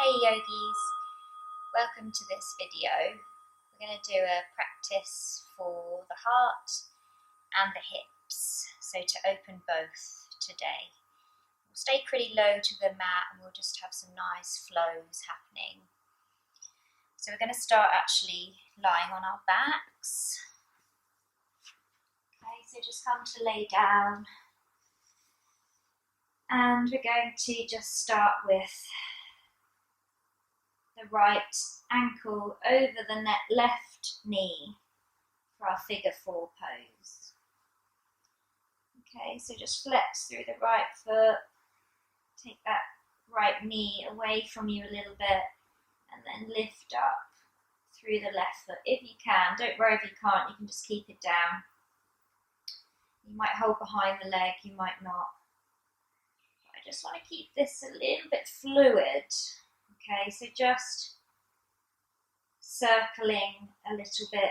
Hey yogis, welcome to this video. We're going to do a practice for the heart and the hips, so to open both today. We'll stay pretty low to the mat and we'll just have some nice flows happening. So we're going to start actually lying on our backs. Okay, so just come to lay down. And we're going to just start with the right ankle over the left knee for our figure 4 pose. Okay, so just flex through the right foot, take that right knee away from you a little bit, and then lift up through the left foot if you can. Don't worry if you can't, you can just keep it down. You might hold behind the leg, you might not. But I just want to keep this a little bit fluid. Okay, so just circling a little bit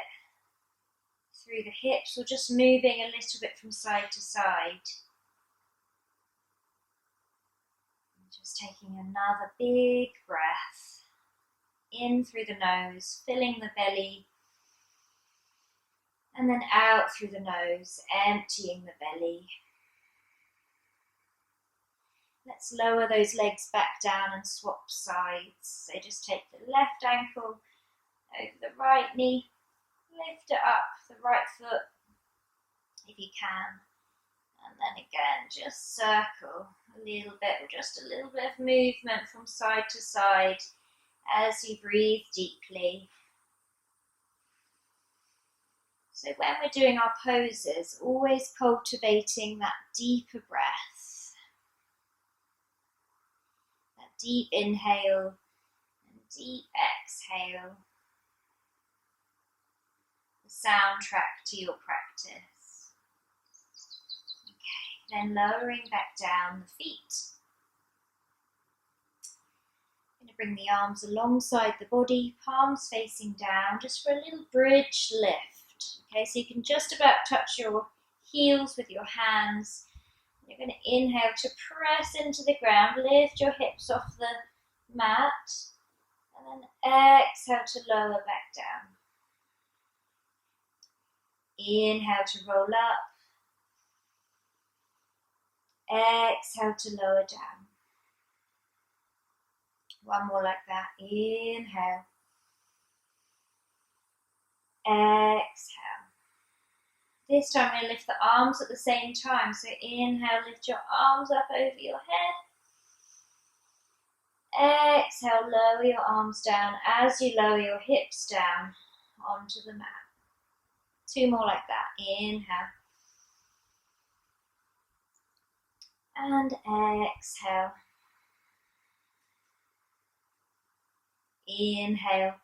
through the hips or just moving a little bit from side to side. And just taking another big breath in through the nose, filling the belly, and then out through the nose, emptying the belly. Let's lower those legs back down and swap sides. So just take the left ankle over the right knee, lift it up the right foot if you can, and then again just circle a little bit, or just a little bit of movement from side to side as you breathe deeply. So when we're doing our poses, always cultivating that deeper breath. Deep inhale and deep exhale. The soundtrack to your practice. Okay, then lowering back down the feet. I'm going to bring the arms alongside the body, palms facing down, just for a little bridge lift. Okay, so you can just about touch your heels with your hands. You're going to inhale to press into the ground, lift your hips off the mat, and then exhale to lower back down. Inhale to roll up, exhale to lower down. One more like that. Inhale, exhale. This time we're going to lift the arms at the same time. So inhale, lift your arms up over your head. Exhale, lower your arms down as you lower your hips down onto the mat. 2 more like that. Inhale. And exhale. Inhale.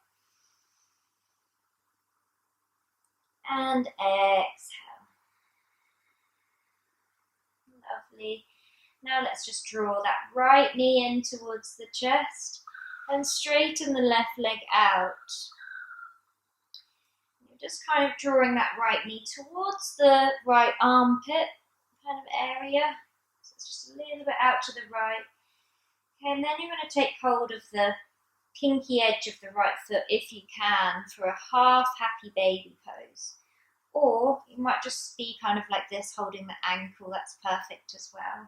And exhale. Lovely. Now let's just draw that right knee in towards the chest and straighten the left leg out. You're just kind of drawing that right knee towards the right armpit kind of area. So it's just a little bit out to the right. Okay, and then you're going to take hold of the pinky edge of the right foot if you can for a half happy baby pose. Or you might just be kind of like this, holding the ankle. That's perfect as well.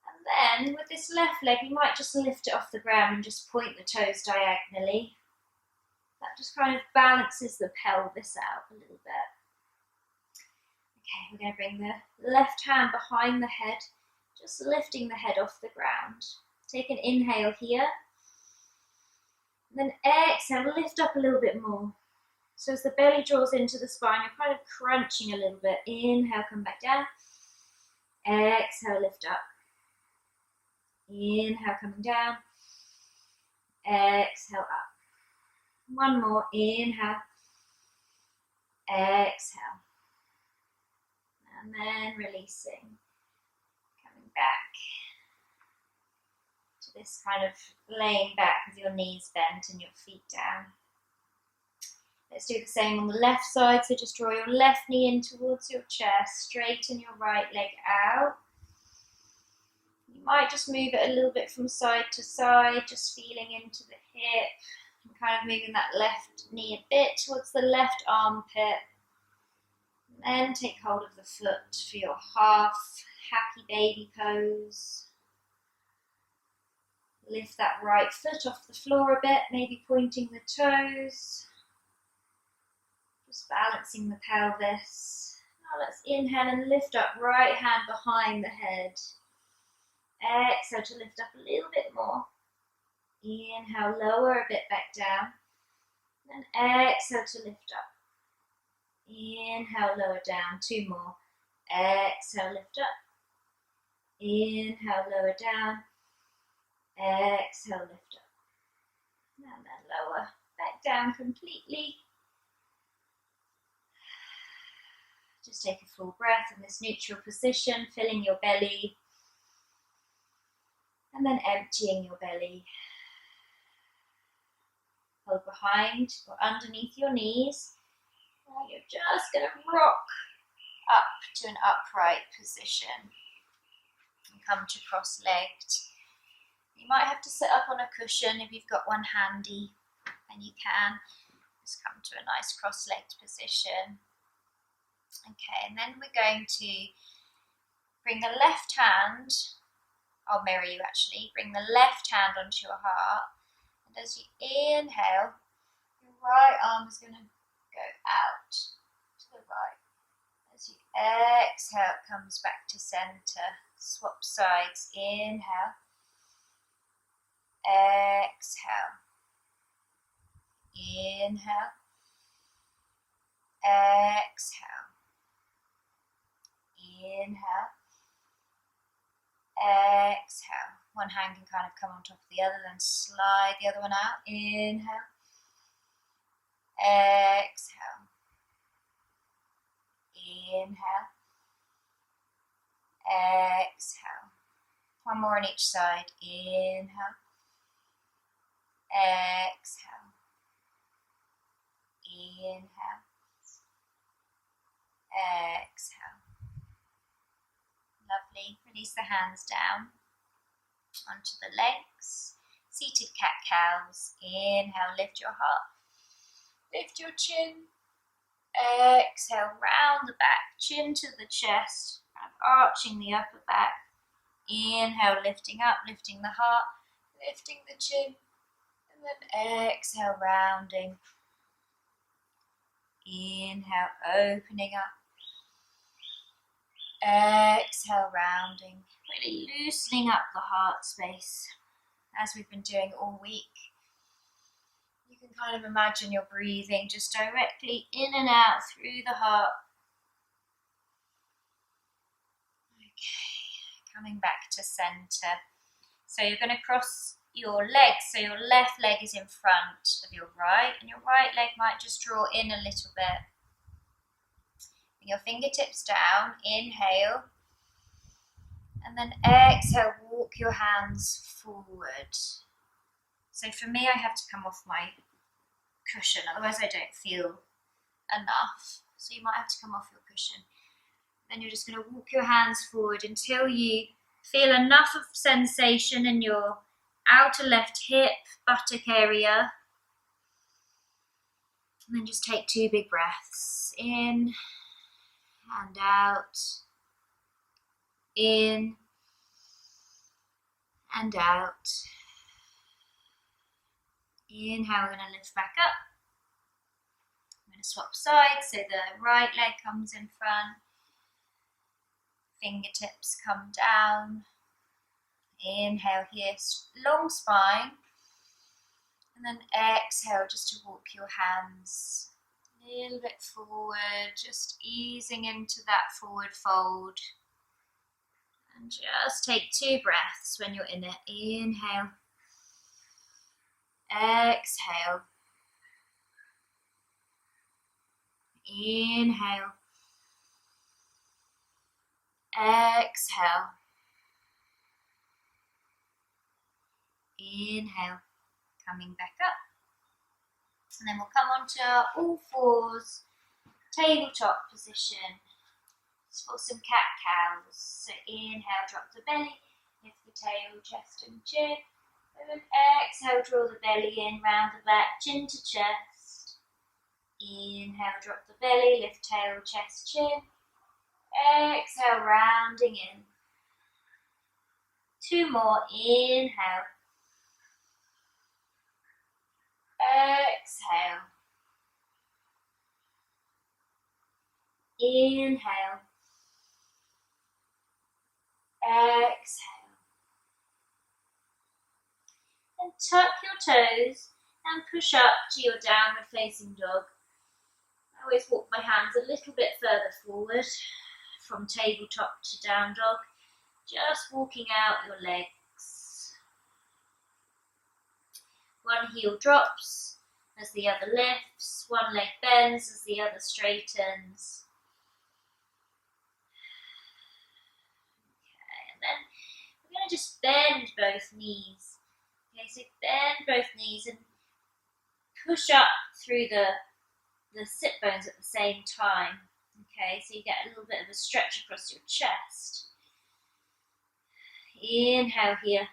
And then with this left leg, you might just lift it off the ground and just point the toes diagonally. That just kind of balances the pelvis out a little bit. Okay, we're going to bring the left hand behind the head, just lifting the head off the ground. Take an inhale here. And then exhale, lift up a little bit more. So as the belly draws into the spine, you're kind of crunching a little bit. Inhale, come back down. Exhale, lift up. Inhale, coming down. Exhale, up. One more. Inhale. Exhale. And then releasing. Coming back to this kind of laying back with your knees bent and your feet down. Let's do the same on the left side. So just draw your left knee in towards your chest, straighten your right leg out. You might just move it a little bit from side to side, just feeling into the hip and kind of moving that left knee a bit towards the left armpit. And then take hold of the foot for your half happy baby pose. Lift that right foot off the floor a bit, maybe pointing the toes. Just balancing the pelvis. Now let's inhale and lift up, right hand behind the head. Exhale to lift up a little bit more. Inhale, lower a bit back down. Then exhale to lift up. Inhale, lower down. 2 more. Exhale, lift up. Inhale, lower down. Exhale, lift up. And then lower back down completely. Just take a full breath in this neutral position, filling your belly. And then emptying your belly. Hold behind or underneath your knees. Now you're just going to rock up to an upright position. And come to cross-legged. You might have to sit up on a cushion if you've got one handy, and you can. Just come to a nice cross-legged position. Okay, and then we're going to bring the left hand, I'll mirror you actually, bring the left hand onto your heart, and as you inhale, your right arm is going to go out to the right. As you exhale, it comes back to center. Swap sides, inhale, exhale, inhale, exhale, inhale, exhale. One hand can kind of come on top of the other, then slide the other one out. Inhale, exhale, inhale, exhale. One more on each side. Inhale, exhale, inhale, exhale. Lovely. Release the hands down onto the legs. Seated cat-cows. Inhale, lift your heart. Lift your chin. Exhale, round the back, chin to the chest, kind of arching the upper back. Inhale, lifting up, lifting the heart, lifting the chin, and then exhale, rounding. Inhale, opening up. Exhale, rounding. Really loosening up the heart space, as we've been doing all week. You can kind of imagine you're breathing just directly in and out through the heart. Okay, coming back to center. So you're going to cross your legs. So your left leg is in front of your right, and your right leg might just draw in a little bit. Bring your fingertips down, inhale, and then exhale, walk your hands forward. So for me, I have to come off my cushion, otherwise I don't feel enough. So you might have to come off your cushion. Then you're just going to walk your hands forward until you feel enough of sensation in your outer left hip, buttock area. And then just take 2 big breaths. In and out. In and out. Inhale, we're going to lift back up. I'm going to swap sides, so the right leg comes in front. Fingertips come down. Inhale here, long spine. And then exhale just to walk your hands a little bit forward, just easing into that forward fold. And just take 2 breaths when you're in it. Inhale. Exhale. Inhale. Exhale. Inhale. Coming back up. And then we'll come onto all fours, tabletop position. Just for some cat-cows. So inhale, drop the belly. Lift the tail, chest and chin. And then exhale, draw the belly in, round the back, chin to chest. Inhale, drop the belly, lift tail, chest, chin. Exhale, rounding in. 2 more, inhale. Exhale. Inhale. Exhale. And tuck your toes and push up to your downward facing dog. I always walk my hands a little bit further forward from tabletop to down dog, just walking out your legs. One heel drops as the other lifts, one leg bends as the other straightens. Okay, and then we're going to just bend both knees. Okay, so bend both knees and push up through the sit bones at the same time. Okay, so you get a little bit of a stretch across your chest. Inhale here.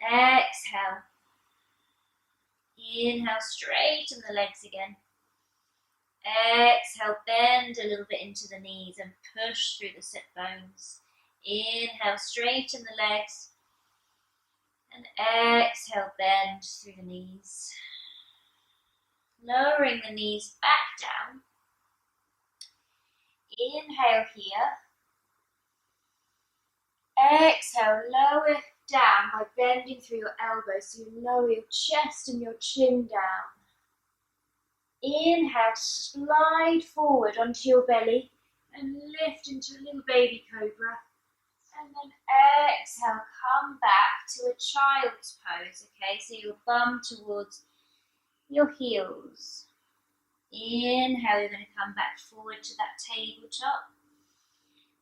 Exhale. Inhale, straighten the legs again. Exhale, bend a little bit into the knees and push through the sit bones. Inhale, straighten the legs. And exhale, bend through the knees. Lowering the knees back down. Inhale here. Exhale, lower down by bending through your elbows, so you lower your chest and your chin down. Inhale, slide forward onto your belly and lift into a little baby cobra. And then exhale, come back to a child's pose, okay? So your bum towards your heels. Inhale, you're going to come back forward to that tabletop.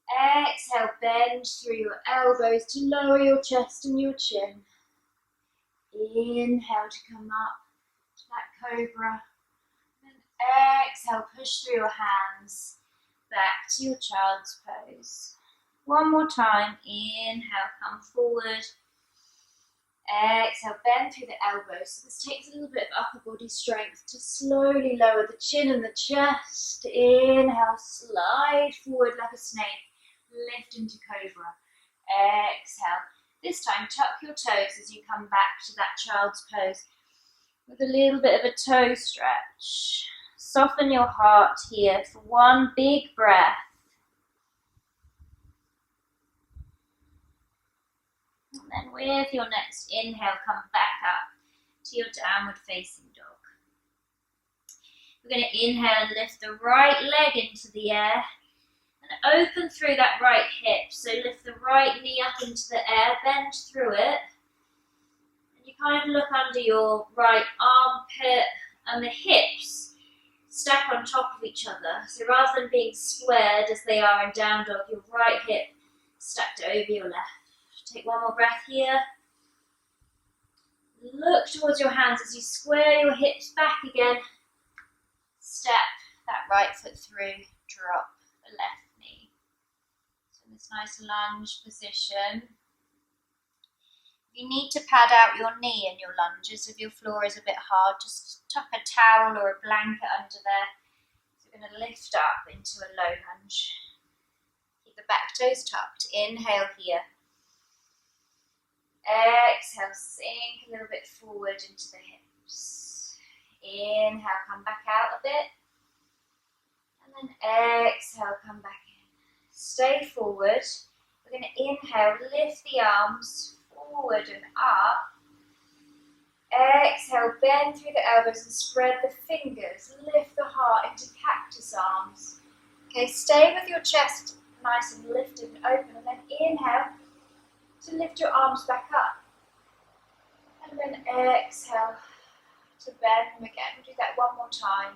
Exhale, bend through your elbows to lower your chest and your chin. Inhale to come up to that cobra. And exhale, push through your hands back to your child's pose. One more time. Inhale, come forward. Exhale, bend through the elbows. So this takes a little bit of upper body strength to slowly lower the chin and the chest. Inhale, slide forward like a snake. Lift into cobra. Exhale. This time, tuck your toes as you come back to that child's pose with a little bit of a toe stretch. Soften your heart here for one big breath. And then with your next inhale, come back up to your downward facing dog. We're going to inhale and lift the right leg into the air. And open through that right hip, so lift the right knee up into the air, bend through it, and you kind of look under your right armpit and the hips stack on top of each other. So rather than being squared as they are in down dog, your right hip stacked over your left. Take one more breath here. Look towards your hands as you square your hips back again. Step that right foot through, drop the left. This nice lunge position. If you need to pad out your knee in your lunges, if your floor is a bit hard, just tuck a towel or a blanket under there. So we're going to lift up into a low lunge. Keep the back toes tucked. Inhale here. Exhale, sink a little bit forward into the hips. Inhale, come back out a bit. And then exhale, come back in. Stay forward. We're going to inhale, lift the arms forward and up. Exhale, bend through the elbows and spread the fingers. Lift the heart into cactus arms. Okay, stay with your chest nice and lifted and open. And then inhale to lift your arms back up. And then exhale to bend them again. We'll do that one more time.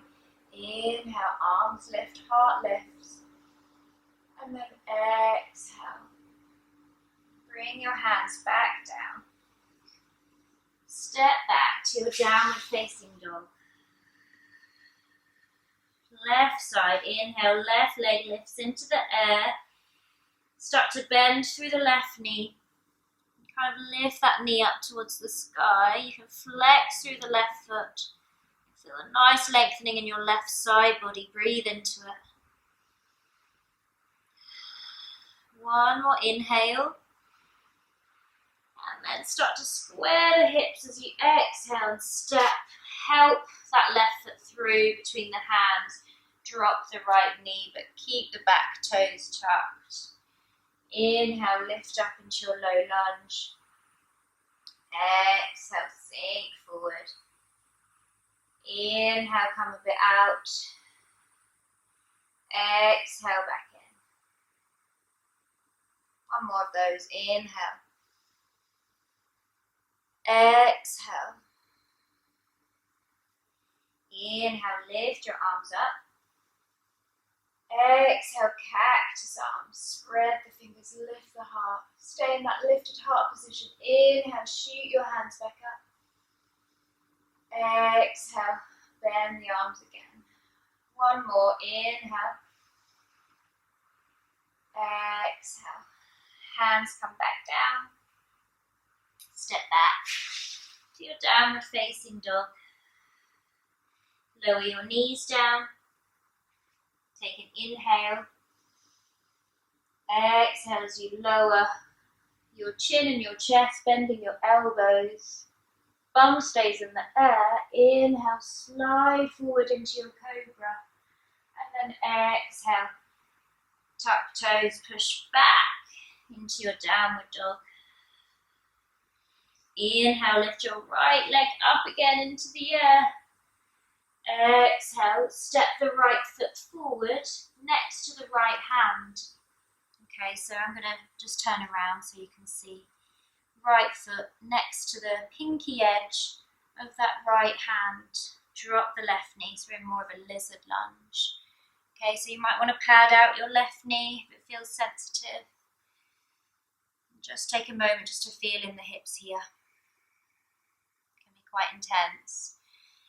Inhale, arms lift, heart lifts. And then exhale. Bring your hands back down. Step back to your downward facing dog. Left side, inhale, left leg lifts into the air. Start to bend through the left knee. Kind of lift that knee up towards the sky. You can flex through the left foot. Feel a nice lengthening in your left side body. Breathe into it. One more inhale. And then start to square the hips as you exhale and step. Help that left foot through between the hands. Drop the right knee, but keep the back toes tucked. Inhale, lift up into your low lunge. Exhale, sink forward. Inhale, come a bit out. Exhale, back in. One more of those. Inhale. Exhale. Inhale, lift your arms up. Exhale, cactus arms. Spread the fingers, lift the heart. Stay in that lifted heart position. Inhale, shoot your hands back up. Exhale, bend the arms again. One more. Inhale. Exhale. Hands come back down. Step back to your downward facing dog. Lower your knees down. Take an inhale. Exhale as you lower your chin and your chest, bending your elbows. Bum stays in the air. Inhale, slide forward into your cobra. And then exhale. Tuck toes, push back into your downward dog. Inhale, lift your right leg up again into the air. Exhale, step the right foot forward next to the right hand. Okay, so I'm going to just turn around so you can see. Right foot next to the pinky edge of that right hand. Drop the left knee, so we're in more of a lizard lunge. Okay, so you might want to pad out your left knee if it feels sensitive. Just take a moment just to feel in the hips here. It can be quite intense.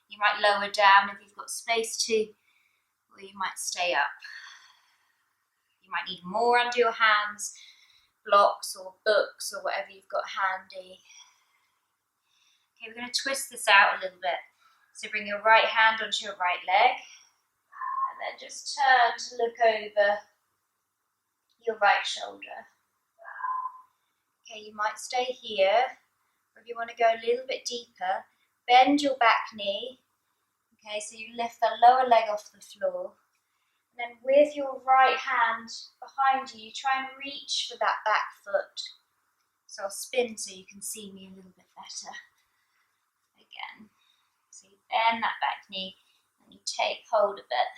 You might lower down if you've got space to, or you might stay up. You might need more under your hands, blocks or books or whatever you've got handy. Okay, we're going to twist this out a little bit. So bring your right hand onto your right leg, and then just turn to look over your right shoulder. Okay, you might stay here, or if you want to go a little bit deeper, bend your back knee. Okay, so you lift the lower leg off the floor. And then with your right hand behind you, you try and reach for that back foot. So I'll spin so you can see me a little bit better. Again. So you bend that back knee and you take hold of it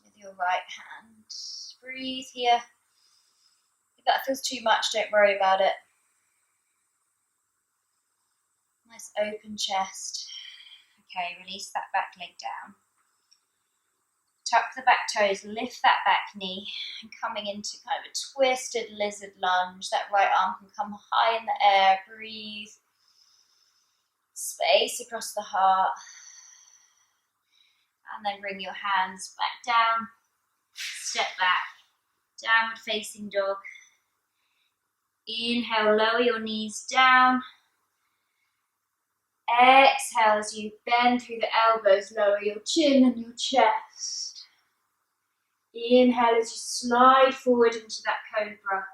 with your right hand. Breathe here. If that feels too much, don't worry about it. Nice open chest. Okay, release that back leg down. Tuck the back toes, lift that back knee, and coming into kind of a twisted lizard lunge. That right arm can come high in the air. Breathe. Space across the heart. And then bring your hands back down. Step back. Downward facing dog. Inhale, lower your knees down. Exhale as you bend through the elbows, lower your chin and your chest. Inhale as you slide forward into that cobra.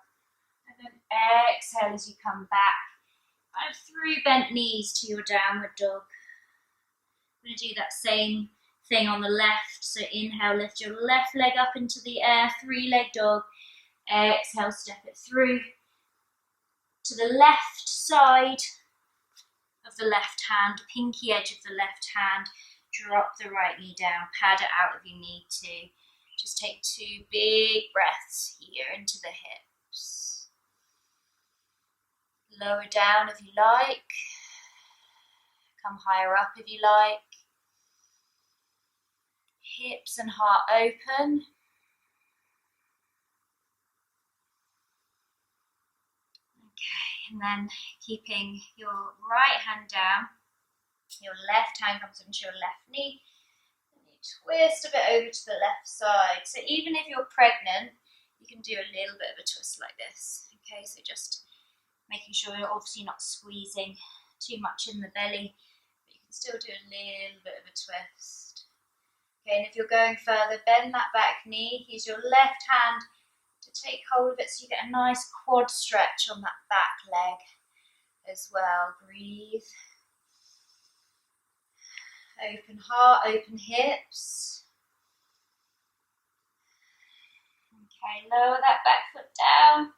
And then exhale as you come back. Kind of through bent knees to your downward dog. I'm going to do that same thing on the left. So inhale, lift your left leg up into the air, three-leg dog. Exhale, step it through to the left side of the left hand, pinky edge of the left hand. Drop the right knee down, pad it out if you need to. Just take 2 big breaths here into the hips. Lower down if you like. Come higher up if you like. Hips and heart open. Okay, and then keeping your right hand down, your left hand comes into your left knee, and you twist a bit over to the left side. So even if you're pregnant, you can do a little bit of a twist like this. Okay, so just making sure you're obviously not squeezing too much in the belly, but you can still do a little bit of a twist. Okay, and if you're going further, bend that back knee. Use your left hand to take hold of it so you get a nice quad stretch on that back leg as well. Breathe. Open heart, open hips. Okay, lower that back foot down.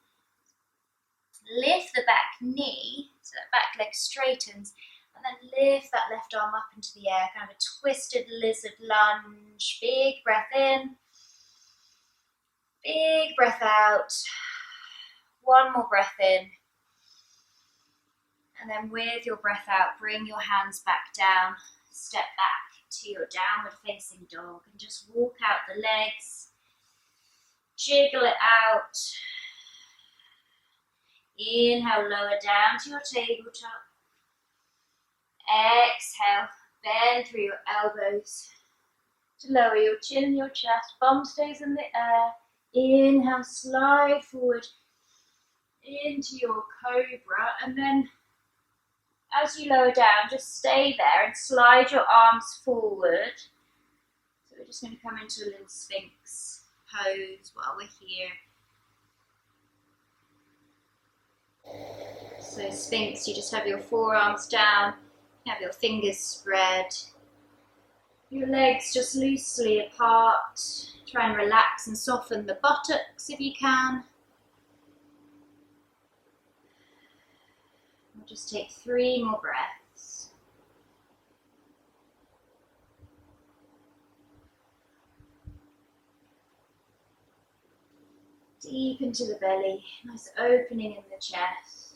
Lift the back knee so that back leg straightens, and then lift that left arm up into the air, kind of a twisted lizard lunge. Big breath in, big breath out. One more breath in, and then with your breath out, bring your hands back down. Step back to your downward facing dog and just walk out the legs. Jiggle it out. Inhale, lower down to your tabletop. Exhale, bend through your elbows to lower your chin and your chest. Bum stays in the air. Inhale, slide forward into your cobra, and then as you lower down, just stay there and slide your arms forward. So we're just going to come into a little Sphinx pose while we're here. So Sphinx, you just have your forearms down, you have your fingers spread, your legs just loosely apart. Try and relax and soften the buttocks if you can. We'll just take 3 more breaths. Deep into the belly, nice opening in the chest.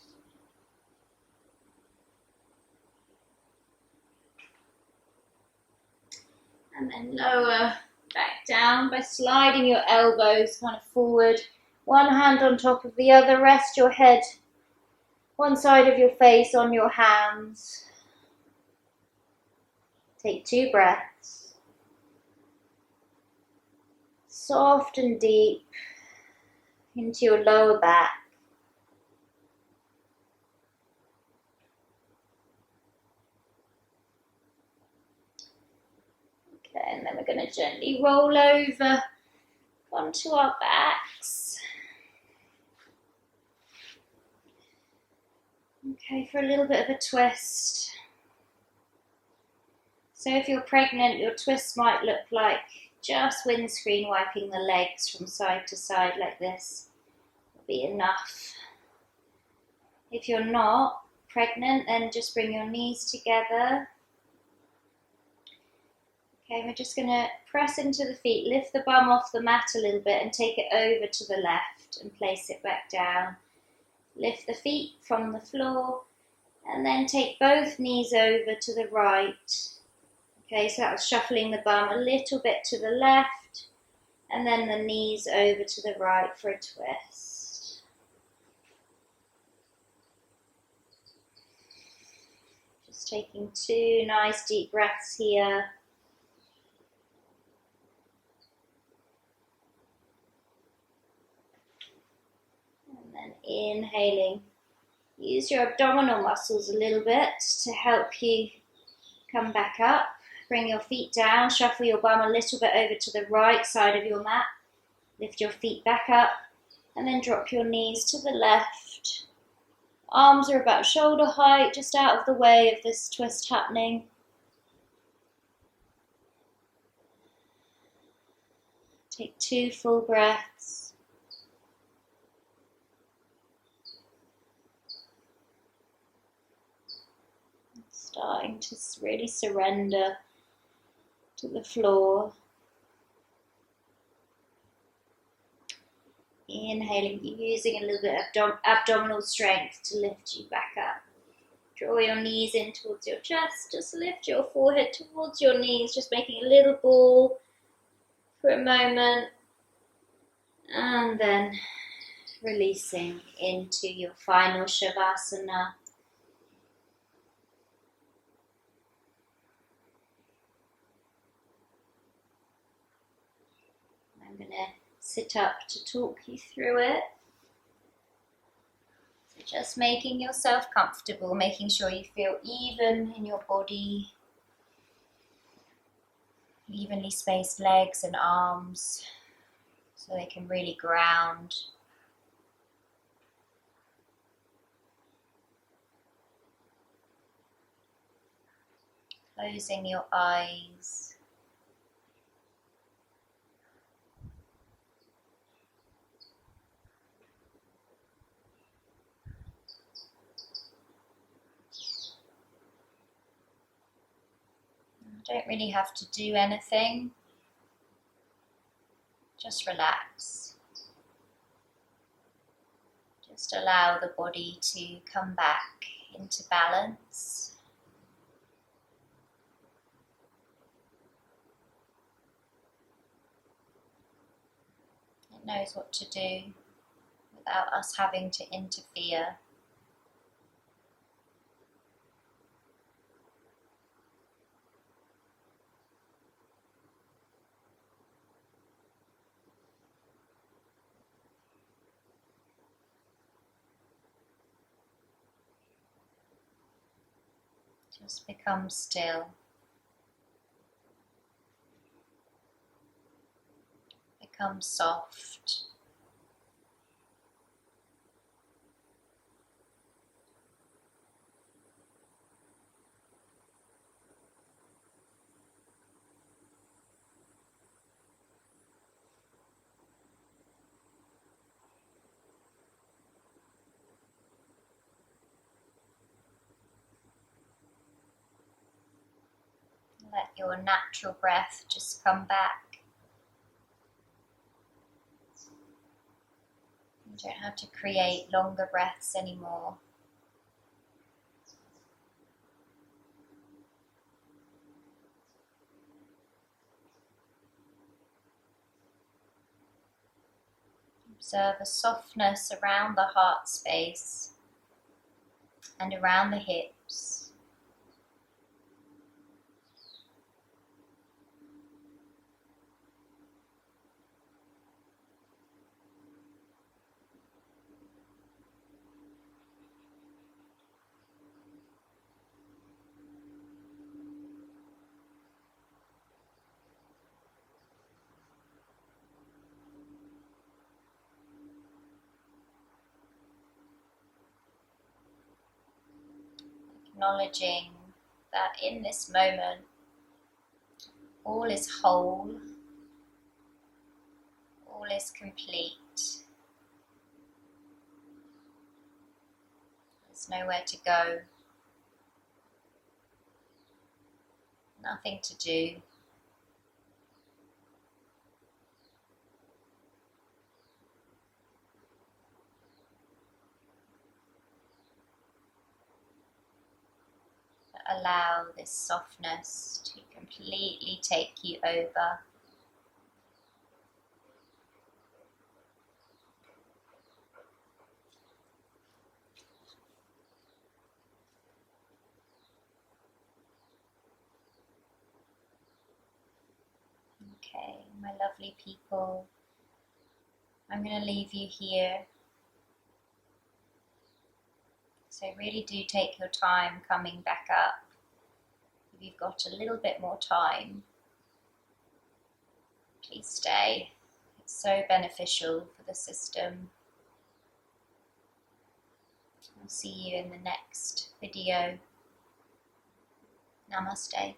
And then lower back down by sliding your elbows kind of forward. One hand on top of the other, rest your head one side of your face on your hands. Take 2 breaths. Soft and deep into your lower back. Okay, and then we're going to gently roll over onto our backs. Okay, for a little bit of a twist. So if you're pregnant, your twist might look like just windscreen wiping the legs from side to side like this. Will be enough. If you're not pregnant, then just bring your knees together. Okay, we're just going to press into the feet, lift the bum off the mat a little bit and take it over to the left and place it back down. Lift the feet from the floor and then take both knees over to the right. Okay, so that was shuffling the bum a little bit to the left and then the knees over to the right for a twist. Just taking 2 nice deep breaths here. And inhaling. Use your abdominal muscles a little bit to help you come back up. Bring your feet down, shuffle your bum a little bit over to the right side of your mat. Lift your feet back up and then drop your knees to the left. Arms are about shoulder height, just out of the way of this twist happening. Take 2 full breaths. Starting to really surrender to the floor. Inhaling, using a little bit of abdominal strength to lift you back up. Draw your knees in towards your chest. Just lift your forehead towards your knees, just making a little ball for a moment. And then releasing into your final Shavasana. sit up to talk you through it. So just making yourself comfortable, making sure you feel even in your body, evenly spaced legs and arms so they can really ground. Closing your eyes. Don't really have to do anything. Just relax. Just allow the body to come back into balance. It knows what to do without us having to interfere. Just become still. Become soft. Let your natural breath just come back. You don't have to create longer breaths anymore. Observe a softness around the heart space and around the hips. Acknowledging that in this moment all is whole, all is complete. There's nowhere to go, nothing to do. Allow this softness to completely take you over. Okay, my lovely people, I'm going to leave you here. So really do take your time coming back up. If you've got a little bit more time, please stay. It's so beneficial for the system. I'll see you in the next video. Namaste.